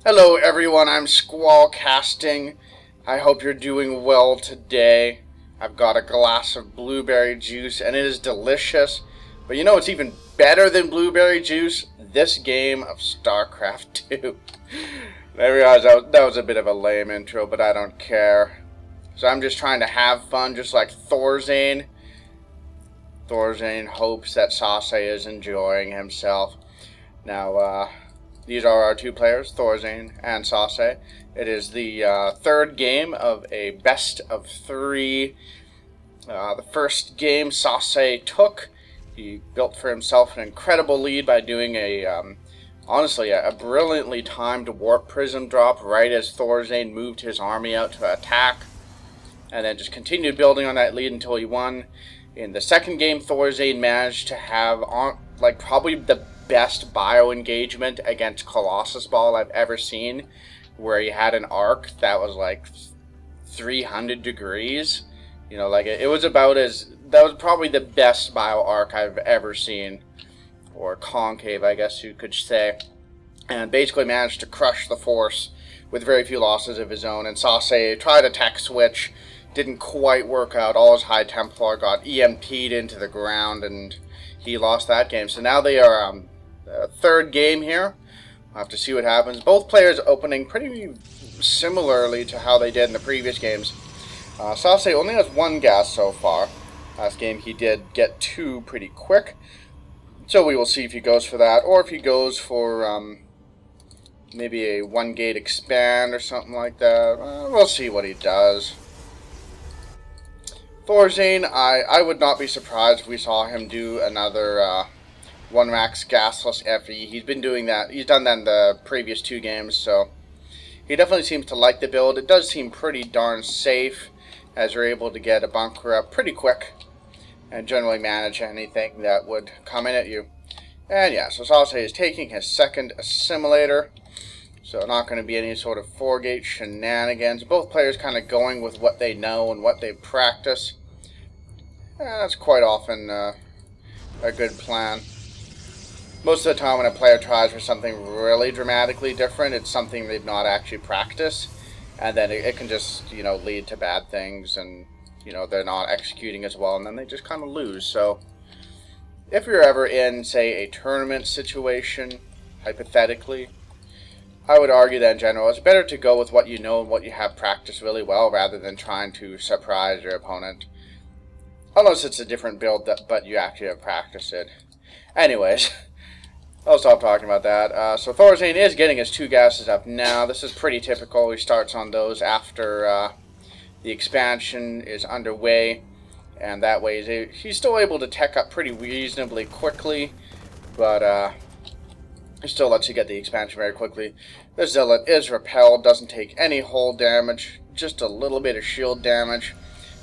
Hello everyone, I'm Squallcasting. I hope you're doing well today. I've got a glass of blueberry juice and it is delicious. But you know what's even better than blueberry juice? This game of StarCraft 2. I realize that was a bit of a lame intro, but I don't care. So I'm just trying to have fun, just like Thorzain. Thorzain hopes that Sase is enjoying himself. Now, these are our two players, Thorzain and Sase. It is the third game of a best of three. The first game Sase took. He built for himself an incredible lead by doing honestly, a brilliantly timed warp prism drop right as Thorzain moved his army out to attack. And then just continued building on that lead until he won. In the second game, Thorzain managed to have probably the best bio engagement against Colossus Ball I've ever seen, where he had an arc that was like 300 degrees. You know, like it was about that was probably the best bio arc I've ever seen, or concave, I guess you could say, and basically managed to crush the force with very few losses of his own. And Sase tried a tech switch, didn't quite work out. All his High Templar got EMP'd into the ground, and he lost that game. So now they are third game here. We'll have to see what happens. Both players opening pretty similarly to how they did in the previous games. Sase only has one gas so far. Last game he did get two pretty quick. So we will see if he goes for that, or if he goes for maybe a one gate expand or something like that. We'll see what he does. Thorzain, I would not be surprised if we saw him do another one max gasless FE. He's been doing that. He's done that in the previous two games, so he definitely seems to like the build. It does seem pretty darn safe, as you're able to get a bunker up pretty quick and generally manage anything that would come in at you. And yeah, so Sase is taking his second assimilator, so not going to be any sort of 4-gate shenanigans. Both players kind of going with what they know and what they practice. That's quite often a good plan. Most of the time when a player tries for something really dramatically different, it's something they've not actually practiced, and then it can just, you know, lead to bad things, and, you know, they're not executing as well, and then they just kind of lose. So if you're ever in, say, a tournament situation, hypothetically, I would argue that in general it's better to go with what you know and what you have practiced really well, rather than trying to surprise your opponent. Unless it's a different build, but you actually have practiced it. Anyways, I'll stop talking about that. So Thorzain is getting his two gases up now. This is pretty typical. He starts on those after the expansion is underway, and that way he's still able to tech up pretty reasonably quickly, but he still lets you get the expansion very quickly. The Zealot is repelled, doesn't take any hull damage, just a little bit of shield damage,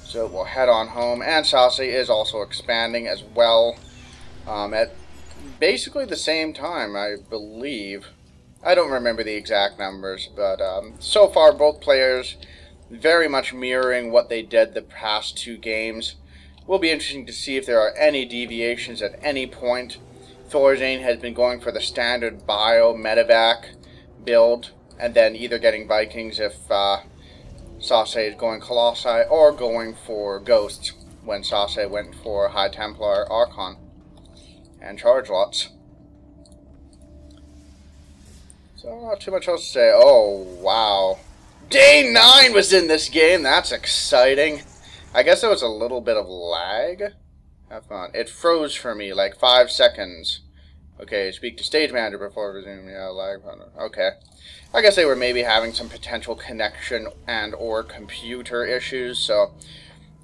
so we'll head on home. And Sase is also expanding as well, at basically the same time, I believe. I don't remember the exact numbers, but so far both players very much mirroring what they did the past two games. Will be interesting to see if there are any deviations at any point. Thorzain has been going for the standard bio medevac build, and then either getting Vikings if Sase is going Colossi, or going for Ghosts when Sase went for High Templar Archon and charge lots. So not too much else to say. Oh wow, Day 9 was in this game. That's exciting. I guess there was a little bit of lag. Have fun. It froze for me like 5 seconds. Okay, speak to stage manager before resuming. Yeah, lag. Okay. I guess they were maybe having some potential connection and or computer issues, so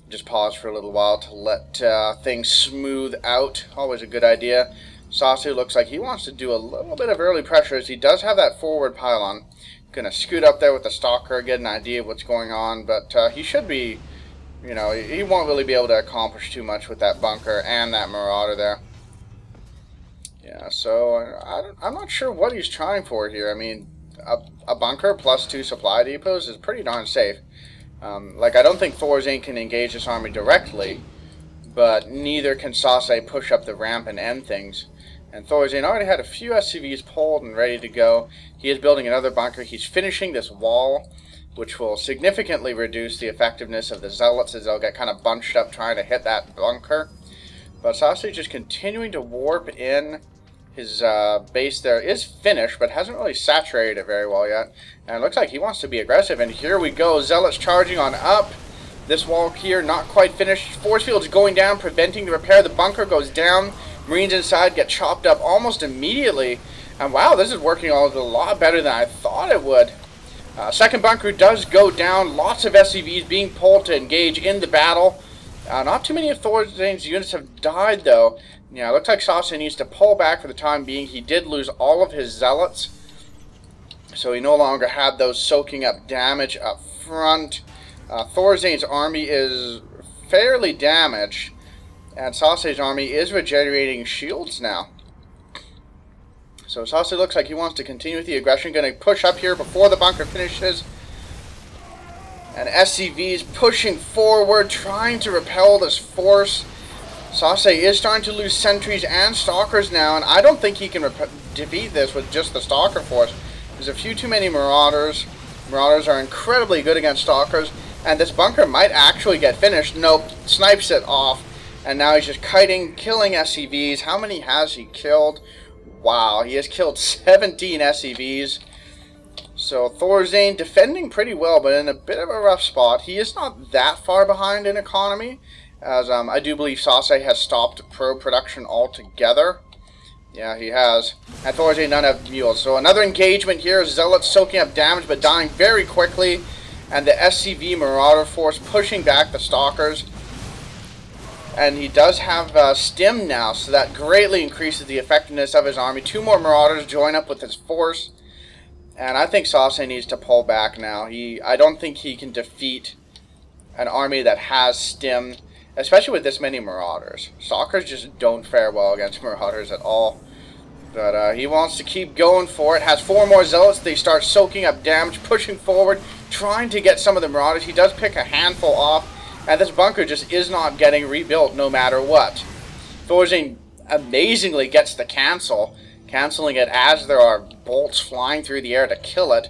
just pause for a little while to let things smooth out. Always a good idea. Sase looks like he wants to do a little bit of early pressure, as he does have that forward pylon. Gonna scoot up there with the stalker, get an idea of what's going on, but he should be, you know, he won't really be able to accomplish too much with that bunker and that marauder there. Yeah, so I'm not sure what he's trying for here. I mean, a bunker plus 2 supply depots is pretty darn safe. Like, I don't think Thorzain can engage this army directly, but neither can Sase push up the ramp and end things. And Thorzain already had a few SCVs pulled and ready to go. He is building another bunker. He's finishing this wall, which will significantly reduce the effectiveness of the Zealots as they'll get kind of bunched up trying to hit that bunker. But Sase just continuing to warp in. His base there is finished, but hasn't really saturated it very well yet. And it looks like he wants to be aggressive. And here we go. Zealots charging on up. This wall here not quite finished. Force fields going down, preventing the repair. The bunker goes down. Marines inside get chopped up almost immediately. And wow, this is working a lot better than I thought it would. Second bunker does go down. Lots of SCVs being pulled to engage in the battle. Not too many of Thorzain's units have died, though. Yeah, it looks like Sase needs to pull back for the time being. He did lose all of his Zealots, so he no longer had those soaking up damage up front. Thorzain's army is fairly damaged, and Sase's army is regenerating shields now. So Sase looks like he wants to continue with the aggression. Going to push up here before the bunker finishes. And SCV's pushing forward, trying to repel this force. Sase is starting to lose sentries and stalkers now, and I don't think he can defeat this with just the stalker force. There's a few too many marauders. Marauders are incredibly good against stalkers, and this bunker might actually get finished. Nope, snipes it off, and now he's just kiting, killing SCVs. How many has he killed? Wow, he has killed 17 SCVs. So Thorzain defending pretty well, but in a bit of a rough spot. He is not that far behind in economy, as I do believe Sase has stopped pro production altogether. Yeah, he has. And Thorzain doesn't have mules. So another engagement here. Zealots soaking up damage, but dying very quickly. And the SCV Marauder force pushing back the Stalkers. And he does have Stim now, so that greatly increases the effectiveness of his army. Two more Marauders join up with his force. And I think Sase needs to pull back now. I don't think he can defeat an army that has Stim, especially with this many Marauders. Stalkers just don't fare well against Marauders at all. But he wants to keep going for it. Has four more Zealots. They start soaking up damage, pushing forward, trying to get some of the Marauders. He does pick a handful off, and this bunker just is not getting rebuilt no matter what. Thorzain amazingly gets the cancel, canceling it as there are bolts flying through the air to kill it.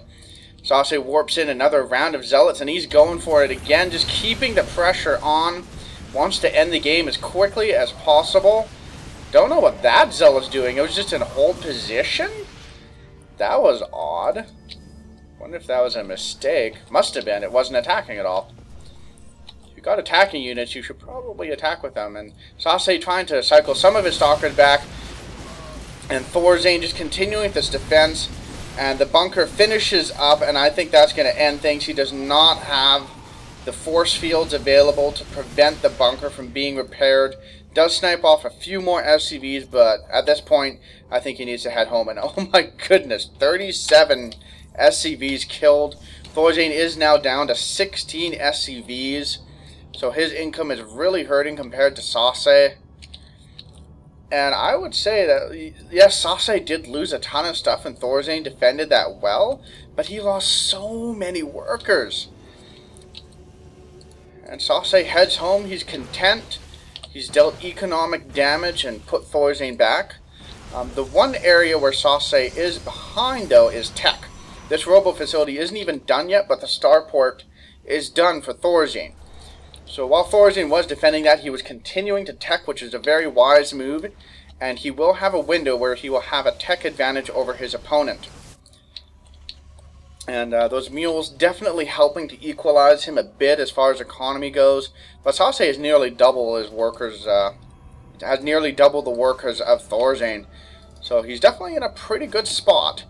Sase warps in another round of Zealots, and he's going for it again, just keeping the pressure on. Wants to end the game as quickly as possible. Don't know what that Zealot's doing. It was just in hold position? That was odd. Wonder if that was a mistake. Must have been. It wasn't attacking at all. If you got attacking units, you should probably attack with them. And Sase trying to cycle some of his Stalkers back. And Thorzain just continuing this defense. And the bunker finishes up, and I think that's going to end things. He does not have the force fields available to prevent the bunker from being repaired. Does snipe off a few more SCVs, but at this point, I think he needs to head home. And oh my goodness, 37 SCVs killed. Thorzain is now down to 16 SCVs. So his income is really hurting compared to Sase. And I would say that, yes, Sase did lose a ton of stuff, and Thorzain defended that well, but he lost so many workers. And Sase heads home. He's content. He's dealt economic damage and put Thorzain back. The one area where Sase is behind, though, is tech. This robo facility isn't even done yet, but the starport is done for Thorzain. So while Thorzain was defending that, he was continuing to tech, which is a very wise move. And he will have a window where he will have a tech advantage over his opponent. And those mules definitely helping to equalize him a bit as far as economy goes. But Sase has nearly double his workers, has nearly double the workers of Thorzain. So he's definitely in a pretty good spot.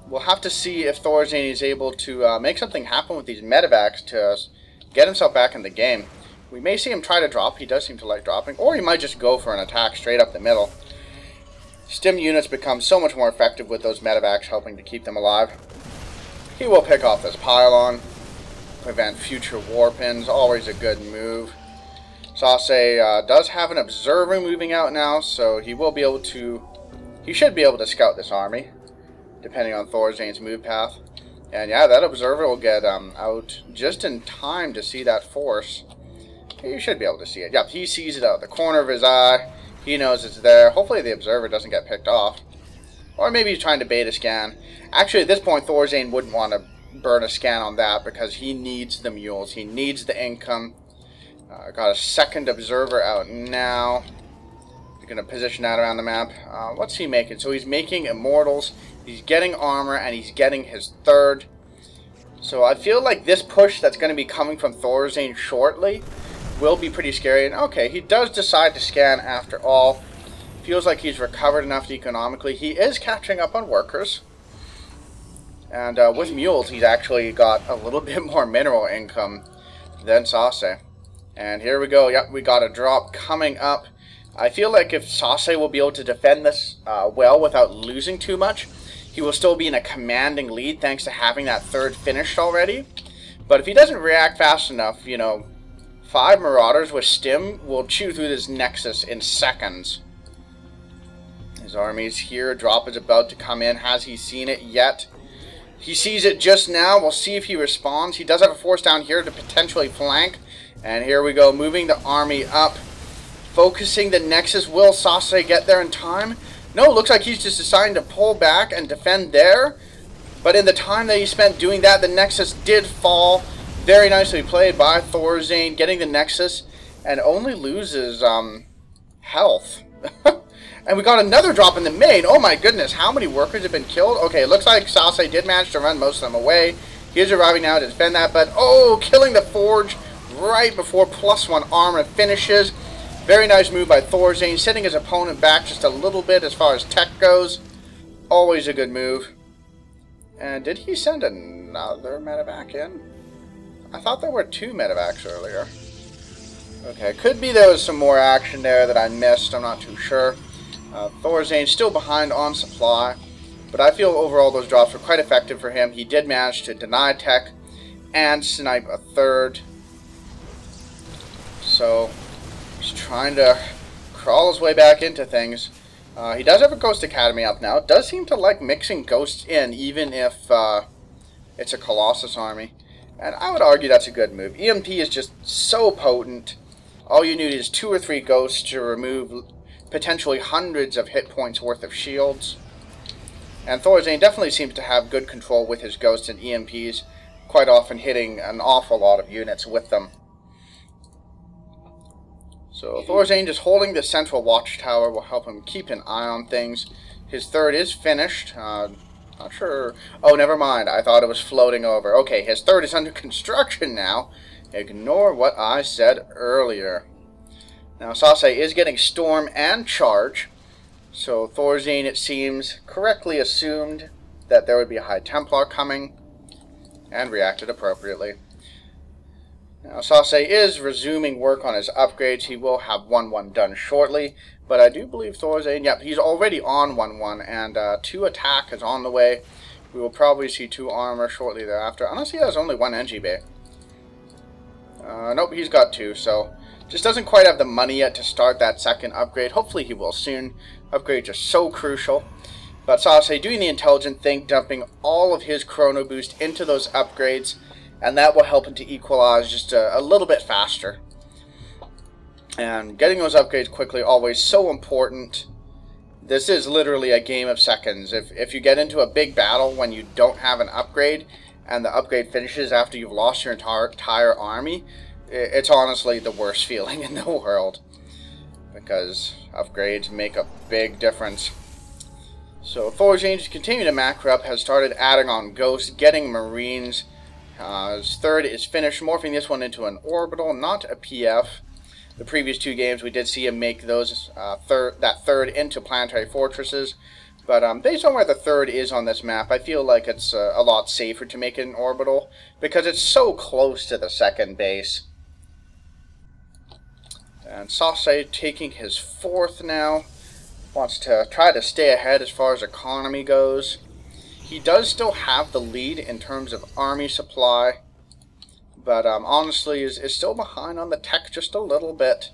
We'll have to see if Thorzain is able to make something happen with these medevacs to get himself back in the game. We may see him try to drop. He does seem to like dropping. Or he might just go for an attack straight up the middle. Stim units become so much more effective with those medevacs helping to keep them alive. He will pick off this pylon, prevent future warp-ins, always a good move. Sase does have an observer moving out now, so he will be able to, he should be able to scout this army, depending on Thorzain's move path. And yeah, that observer will get out just in time to see that force. He should be able to see it. Yep, he sees it out of the corner of his eye. He knows it's there. Hopefully the observer doesn't get picked off. Or maybe he's trying to bait a scan. Actually, at this point, Thorzain wouldn't want to burn a scan on that because he needs the mules. He needs the income. Got a second observer out now. He's going to position that around the map. What's he making? So he's making immortals. He's getting armor, and he's getting his third. So I feel like this push that's going to be coming from Thorzain shortly will be pretty scary. And okay, he does decide to scan after all. Feels like he's recovered enough economically. He is catching up on workers. And with mules, he's actually got a little bit more mineral income than Sase. And here we go. Yep, we got a drop coming up. I feel like if Sase will be able to defend this well without losing too much, he will still be in a commanding lead thanks to having that third finished already. But if he doesn't react fast enough, you know, 5 Marauders with Stim will chew through this Nexus in seconds. His army's here. Drop is about to come in. Has he seen it yet? He sees it just now. We'll see if he responds. He does have a force down here to potentially flank. And here we go, moving the army up. Focusing the Nexus. Will Sase get there in time? No, it looks like he's just deciding to pull back and defend there. But in the time that he spent doing that, the Nexus did fall. Very nicely played by Thorzain, getting the Nexus, and only loses health. And we got another drop in the main. Oh my goodness, how many workers have been killed? Okay, it looks like Sase did manage to run most of them away. He is arriving now to defend that, but oh, killing the Forge right before +1 armor finishes. Very nice move by Thorzain, setting his opponent back just a little bit as far as tech goes. Always a good move. And did he send another medevac in? I thought there were 2 medevacs earlier. Okay, could be there was some more action there that I missed. I'm not too sure. Thorzain still behind on supply, but I feel overall those drops were quite effective for him. He did manage to deny tech and snipe a third. So he's trying to crawl his way back into things. He does have a Ghost Academy up now. Does seem to like mixing ghosts in, even if it's a Colossus army. And I would argue that's a good move. EMP is just so potent. All you need is 2 or 3 ghosts to remove potentially hundreds of hit points worth of shields. And Thorzain definitely seems to have good control with his ghosts and EMPs, quite often hitting an awful lot of units with them. So Thorzain just holding the central watchtower will help him keep an eye on things. His third is finished. Not sure. Oh, never mind. I thought it was floating over. Okay, his third is under construction now. Ignore what I said earlier. Now, Sase is getting Storm and Charge. So Thorzain, it seems, correctly assumed that there would be a High Templar coming and reacted appropriately. Now, Sase is resuming work on his upgrades. He will have 1-1 done shortly. But I do believe Thorzain, yep, he's already on 1-1, and 2 attack is on the way. We will probably see 2 armor shortly thereafter, unless he has only 1 NG bay. Nope, he's got 2, so just doesn't quite have the money yet to start that second upgrade. Hopefully he will soon. Upgrades are so crucial. But Sase doing the intelligent thing, dumping all of his chrono boost into those upgrades, and that will help him to equalize just a little bit faster. And getting those upgrades quickly, always so important. This is literally a game of seconds. If you get into a big battle when you don't have an upgrade, and the upgrade finishes after you've lost your entire army, it's honestly the worst feeling in the world. Because upgrades make a big difference. So Thorzain, just continue to macro up, has started adding on ghosts, getting marines. His third is finished, morphing this one into an orbital, not a PF. The previous 2 games we did see him make those that third into planetary fortresses. But based on where the third is on this map, I feel like it's a lot safer to make it an orbital, because it's so close to the second base. And Sase taking his 4th now. Wants to try to stay ahead as far as economy goes. He does still have the lead in terms of army supply, but honestly is still behind on the tech just a little bit.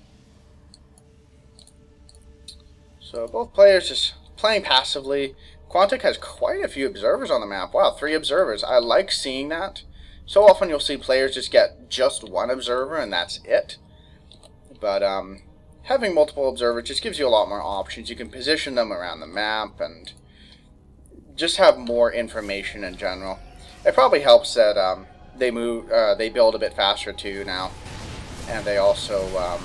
So both players just playing passively. Quantic has quite a few observers on the map. Wow, 3 observers. I like seeing that. So often you'll see players just get just 1 observer and that's it. But having multiple observers just gives you a lot more options. You can position them around the map and just have more information in general. It probably helps that they build a bit faster too now, and they also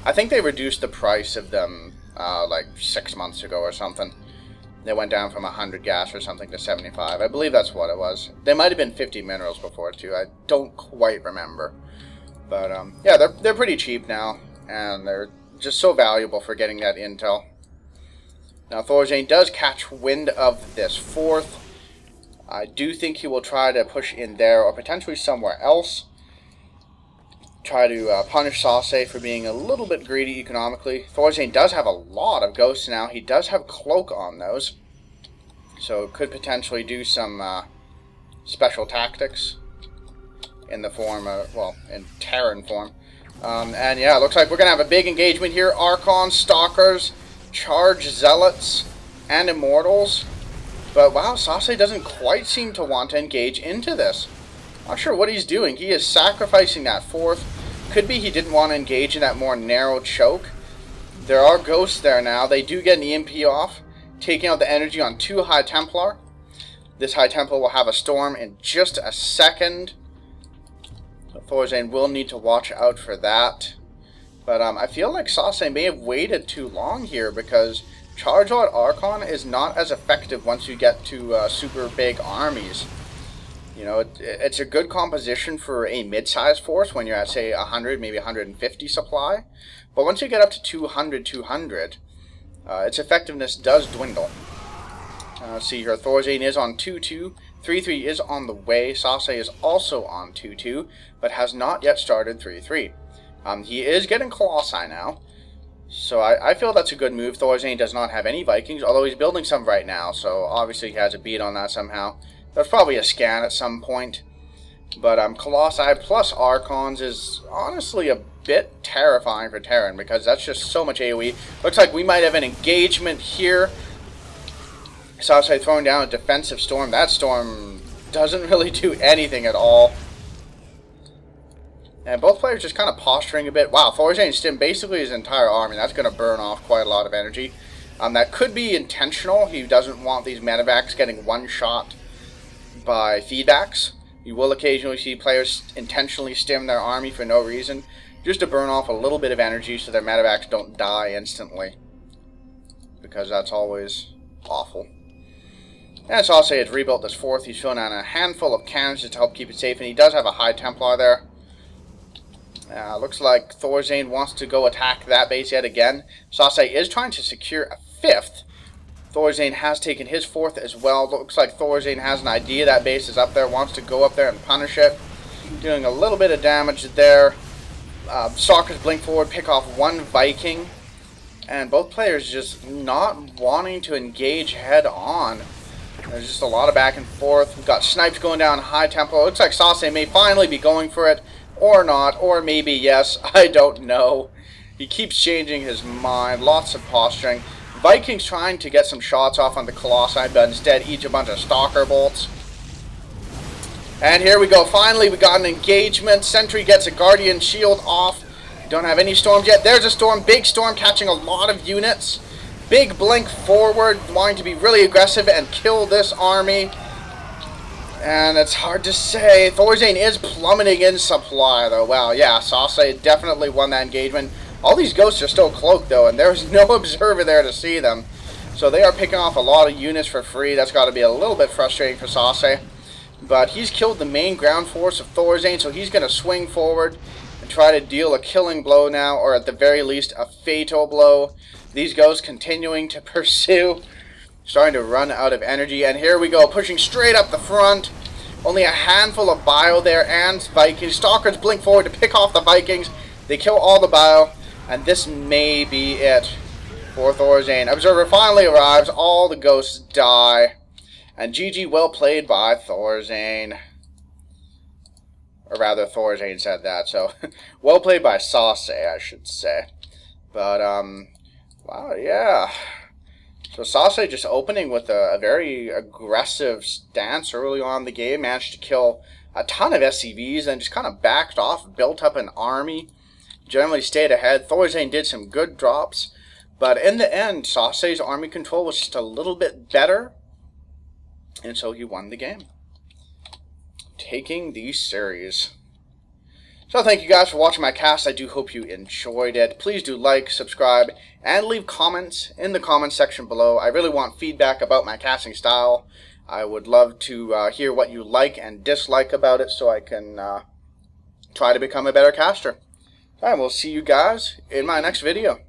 I think they reduced the price of them like 6 months ago or something. They went down from 100 gas or something to 75. I believe that's what it was. They might have been 50 minerals before too. I don't quite remember. But yeah, they're pretty cheap now, and they're just so valuable for getting that intel. Now Thorzain does catch wind of this fourth. I do think he will try to push in there or potentially somewhere else. Try to punish Sase for being a little bit greedy economically. Thorzain does have a lot of ghosts now. He does have cloak on those, so could potentially do some special tactics in the form of, well, in Terran form. And yeah, it looks like we're gonna have a big engagement here. Archons, Stalkers, Charge Zealots, and Immortals. But wow, Sase doesn't quite seem to want to engage into this. Not sure what he's doing. He is sacrificing that fourth. Could be he didn't want to engage in that more narrow choke. There are ghosts there now. They do get an EMP off, taking out the energy on 2 High Templar. This High Templar will have a storm in just a second. So Thorzain will need to watch out for that. But I feel like Sase may have waited too long here, because Charge Lord Archon is not as effective once you get to super big armies. You know, it's a good composition for a mid-sized force when you're at, say, 100, maybe 150 supply. But once you get up to 200, its effectiveness does dwindle. See here, Thorzain is on 2-2. 3-3 is on the way. Sase is also on 2-2, but has not yet started 3-3. He is getting Colossi now, so I feel that's a good move. Thorzain does not have any Vikings, although he's building some right now, so obviously he has a beat on that somehow. There's probably a scan at some point. But Colossi plus Archons is honestly a bit terrifying for Terran, because that's just so much AoE. Looks like we might have an engagement here. Sase throwing down a defensive storm. That storm doesn't really do anything at all. And both players just kind of posturing a bit. Wow, Thorzain stimmed basically his entire army. That's going to burn off quite a lot of energy. That could be intentional. He doesn't want these medevacs getting one-shot by feedbacks. You will occasionally see players intentionally stim their army for no reason, just to burn off a little bit of energy so their medevacs don't die instantly, because that's always awful. And Sase has rebuilt this fourth. He's filling out a handful of cannons to help keep it safe, and he does have a High Templar there. Looks like Thorzain wants to go attack that base yet again. Sase is trying to secure a fifth. Thorzain has taken his fourth as well. Looks like Thorzain has an idea that base is up there, wants to go up there and punish it. Doing a little bit of damage there. Stalkers blink forward, pick off 1 Viking. And both players just not wanting to engage head on. There's just a lot of back and forth. We've got snipes going down High Tempo. Looks like Sase may finally be going for it. Or not. Or maybe yes. I don't know. He keeps changing his mind. Lots of posturing. Vikings trying to get some shots off on the Colossi, but instead each a bunch of Stalker bolts. And here we go. Finally, we got an engagement. Sentry gets a Guardian Shield off. Don't have any storms yet. There's a storm. Big storm catching a lot of units. Big blink forward, wanting to be really aggressive and kill this army. And it's hard to say. Thorzain is plummeting in supply, though. Wow, yeah, Sase definitely won that engagement. All these ghosts are still cloaked, though, and there's no observer there to see them. So they are picking off a lot of units for free. That's got to be a little bit frustrating for Sase. But he's killed the main ground force of Thorzain, so he's going to swing forward and try to deal a killing blow now, or at the very least, a fatal blow. These ghosts continuing to pursue, starting to run out of energy. And here we go, pushing straight up the front. Only a handful of bio there, and Vikings. Stalkers blink forward to pick off the Vikings. They kill all the bio. And this may be it for Thorzain. Observer finally arrives. All the ghosts die. And GG, well played by Thorzain. Or rather, Thorzain said that. So, well played by Sase, I should say. But, wow, yeah. So Sase just opening with a very aggressive stance early on in the game. Managed to kill a ton of SCVs and just kind of backed off, built up an army. generally stayed ahead. Thorzain did some good drops, but in the end, Sase's army control was just a little bit better, and so he won the game, taking the series. So thank you guys for watching my cast. I do hope you enjoyed it. Please do like, subscribe, and leave comments in the comment section below. I really want feedback about my casting style. I would love to hear what you like and dislike about it so I can try to become a better caster. Alright, we'll see you guys in my next video.